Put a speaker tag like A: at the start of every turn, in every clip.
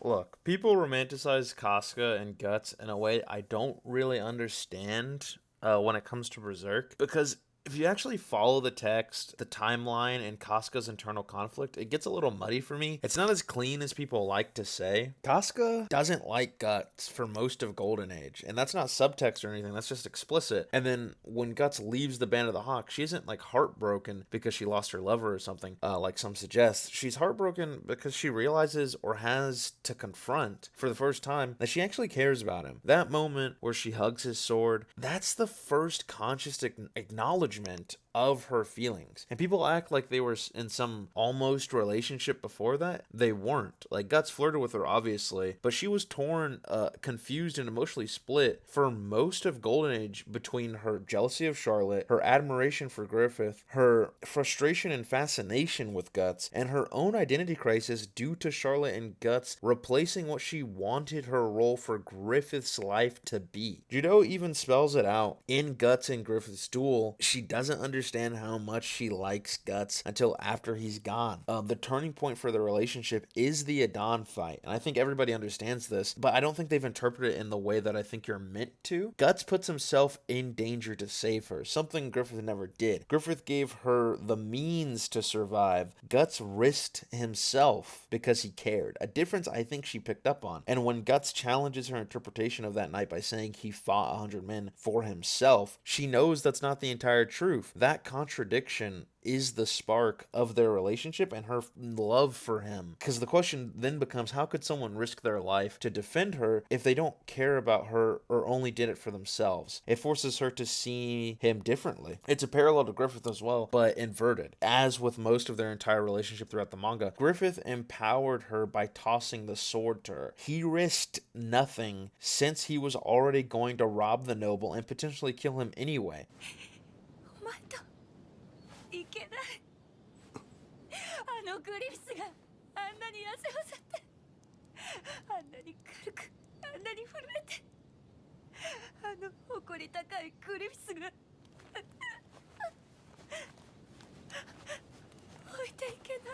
A: Look, people romanticize Casca and Guts in a way I don't really understand when it comes to Berserk, because if you actually follow the text, the timeline, and Casca's internal conflict, it gets a little muddy for me. It's not as clean as people like to say. Casca doesn't like Guts for most of Golden Age, and that's not subtext or anything, that's just explicit. And then when Guts leaves the Band of the Hawk, she isn't like heartbroken because she lost her lover or something, like some suggest. She's heartbroken because she realizes or has to confront for the first time that she actually cares about him. That moment where she hugs his sword, that's the first conscious acknowledgement of her feelings. And people act like they were in some almost relationship before that. They weren't. Like, Guts flirted with her, obviously, but she was torn, confused, and emotionally split for most of Golden Age between her jealousy of Charlotte, her admiration for Griffith, her frustration and fascination with Guts, and her own identity crisis due to Charlotte and Guts replacing what she wanted her role for Griffith's life to be. Judo even spells it out in Guts and Griffith's duel. She doesn't understand how much she likes Guts until after he's gone. The turning point for the relationship is the Adon fight, and I think everybody understands this, but I don't think they've interpreted it in the way that I think you're meant to. Guts puts himself in danger to save her, something Griffith never did. Griffith gave her the means to survive. Guts risked himself because he cared, a difference I think she picked up on. And when Guts challenges her interpretation of that night by saying he fought 100 men for himself, she knows that's not the entire truth. That contradiction is the spark of their relationship and her love for him. Because the question then becomes, how could someone risk their life to defend her if they don't care about her or only did it for themselves? It forces her to see him differently. It's a parallel to Griffith as well, but inverted. As with most of their entire relationship throughout the manga, Griffith empowered her by tossing the sword to her. He risked nothing since he was already going to rob the noble and potentially kill him anyway.
B: いけない。あのグリフスがあんなに痩せ細ってあんなに軽くあんなに震えてあの誇り高いグリフィスが置いていけな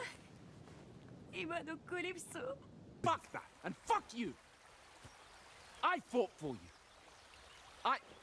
B: い今のグリフィスを
C: Fuck that and fuck you. I fought for you.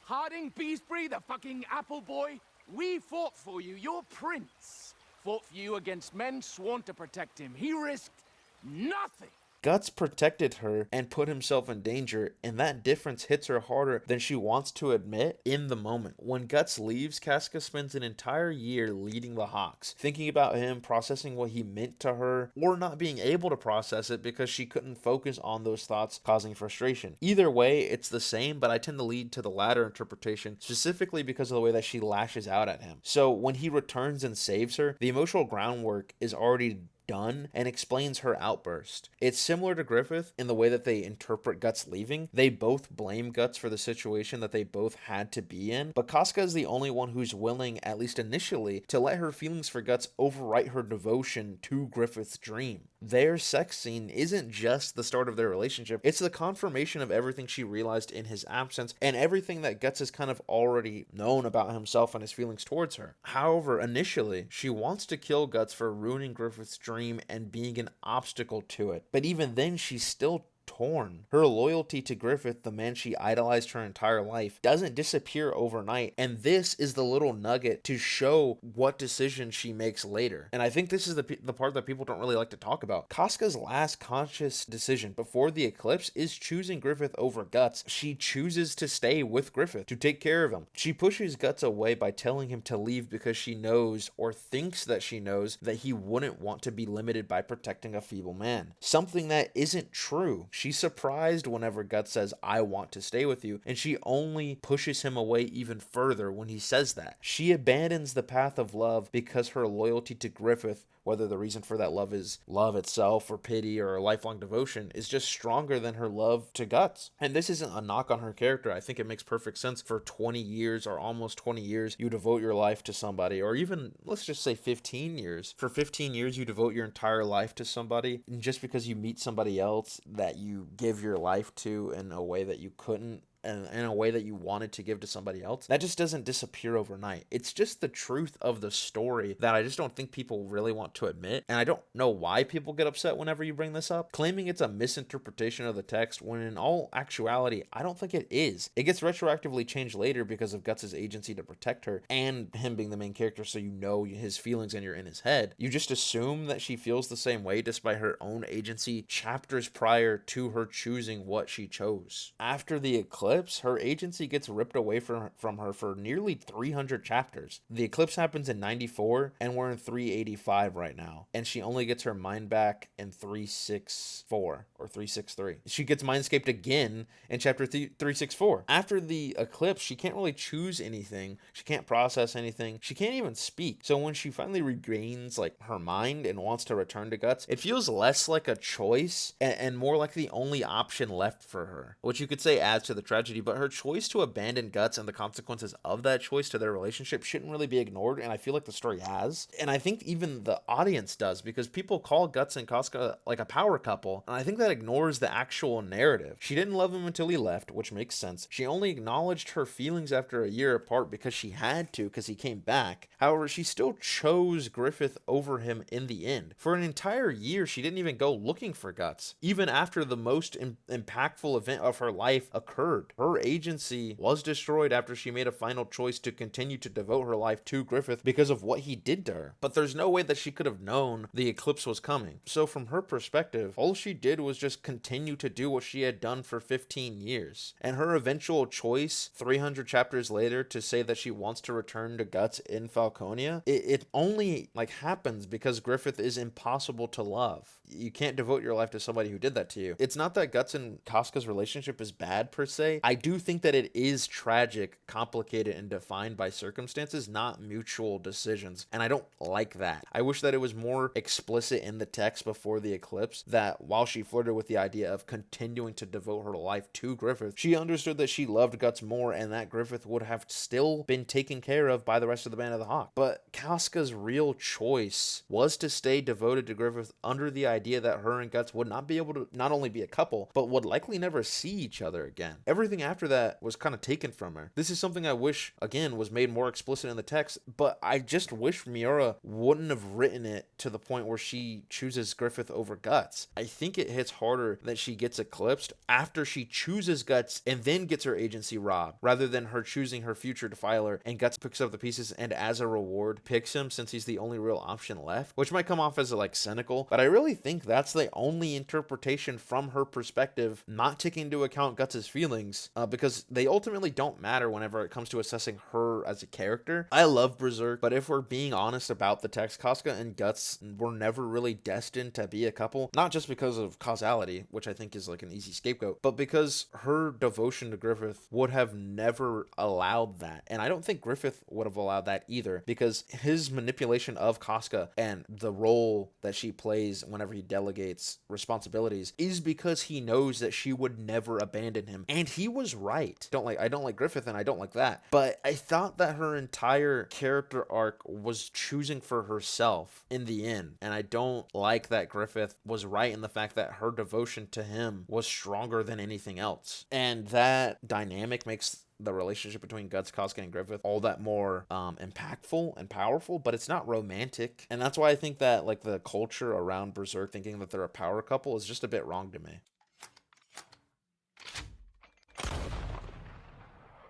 C: Harding Beesbury, the fucking apple boy, we fought for you, your prince. Fought for you against men sworn to protect him. He risked nothing.
A: Guts protected her and put himself in danger, and that difference hits her harder than she wants to admit in the moment. When Guts leaves, Casca spends an entire year leading the Hawks, thinking about him, processing what he meant to her, or not being able to process it because she couldn't focus on those thoughts, causing frustration. Either way, it's the same, but I tend to lead to the latter interpretation, specifically because of the way that she lashes out at him. So when he returns and saves her, the emotional groundwork is already done and explains her outburst. It's similar to Griffith in the way that they interpret Guts leaving. They both blame Guts for the situation that they both had to be in, but Casca is the only one who's willing, at least initially, to let her feelings for Guts overwrite her devotion to Griffith's dream. Their sex scene isn't just the start of their relationship, it's the confirmation of everything she realized in his absence and everything that Guts has kind of already known about himself and his feelings towards her. However, initially, she wants to kill Guts for ruining Griffith's dream and being an obstacle to it. But even then, she's still torn. Her loyalty to Griffith, the man she idolized her entire life, doesn't disappear overnight, and this is the little nugget to show what decision she makes later. And I think this is the part that people don't really like to talk about. Casca's last conscious decision before the eclipse is choosing Griffith over Guts. She chooses to stay with Griffith, to take care of him. She pushes Guts away by telling him to leave because she knows, or thinks that she knows, that he wouldn't want to be limited by protecting a feeble man. Something that isn't true. She's surprised whenever Guts says, I want to stay with you, and she only pushes him away even further when he says that. She abandons the path of love because her loyalty to Griffith, whether the reason for that love is love itself or pity or a lifelong devotion, is just stronger than her love to Guts. And this isn't a knock on her character. I think it makes perfect sense. For 20 years or almost 20 years, you devote your life to somebody, or even, let's just say 15 years. For 15 years, you devote your entire life to somebody, and just because you meet somebody else that you give your life to in a way that you couldn't in a way that you wanted to give to somebody else, that just doesn't disappear overnight. It's just the truth of the story that I just don't think people really want to admit. And I don't know why people get upset whenever you bring this up, claiming it's a misinterpretation of the text, when in all actuality, I don't think it is. It gets retroactively changed later because of Guts' agency to protect her and him being the main character, so you know his feelings and you're in his head. You just assume that she feels the same way despite her own agency chapters prior to her choosing what she chose. After the eclipse, her agency gets ripped away from her for nearly 300 chapters. The eclipse happens in 94 and we're in 385 right now, and she only gets her mind back in 364 or 363. She gets mindscaped again in chapter 364. After the eclipse, she can't really choose anything. She can't process anything. She can't even speak. So when she finally regains like her mind and wants to return to Guts, it feels less like a choice and more like the only option left for her, which you could say adds to the tragedy. But her choice to abandon Guts and the consequences of that choice to their relationship shouldn't really be ignored, and I feel like the story has, and I think even the audience does, because people call Guts and Casca like a power couple, and I think that ignores the actual narrative. She didn't love him until he left, which makes sense. She only acknowledged her feelings after a year apart because she had to, because he came back. However, she still chose Griffith over him in the end. For an entire year, she didn't even go looking for Guts, even after the most impactful event of her life occurred. Her agency was destroyed after she made a final choice to continue to devote her life to Griffith because of what he did to her. But there's no way that she could have known the eclipse was coming. So from her perspective, all she did was just continue to do what she had done for 15 years. And her eventual choice 300 chapters later to say that she wants to return to Guts in Falconia, it only like happens because Griffith is impossible to love. You can't devote your life to somebody who did that to you. It's not that Guts and Casca's relationship is bad per se. I do think that it is tragic, complicated, and defined by circumstances, not mutual decisions. And I don't like that. I wish that it was more explicit in the text before the eclipse that while she flirted with the idea of continuing to devote her life to Griffith, she understood that she loved Guts more and that Griffith would have still been taken care of by the rest of the Band of the Hawk. But Casca's real choice was to stay devoted to Griffith under the idea that her and Guts would not be able to not only be a couple, but would likely never see each other again. Everything after that was kind of taken from her. This is something I wish, again, was made more explicit in the text, but I just wish Miura wouldn't have written it to the point where she chooses Griffith over Guts. I think it hits harder that she gets eclipsed after she chooses Guts and then gets her agency robbed, rather than her choosing her future defiler and Guts picks up the pieces and as a reward picks him since he's the only real option left, which might come off as like cynical, but I really think that's the only interpretation from her perspective, not taking into account Guts' feelings, because they ultimately don't matter whenever it comes to assessing her as a character. I love Berserk, but if we're being honest about the text, Casca and Guts were never really destined to be a couple, not just because of causality, which I think is like an easy scapegoat, but because her devotion to Griffith would have never allowed that. And I don't think Griffith would have allowed that either, because his manipulation of Casca and the role that she plays whenever he delegates responsibilities is because he knows that she would never abandon him. And he was right. I don't like Griffith and I don't like that. But I thought that her entire character arc was choosing for herself in the end. And I don't like that Griffith was right in the fact that her devotion to him was stronger than anything else. And that dynamic makes the relationship between Guts, Casca, and Griffith all that more impactful and powerful, but it's not romantic. And that's why I think that like the culture around Berserk thinking that they're a power couple is just a bit wrong to me.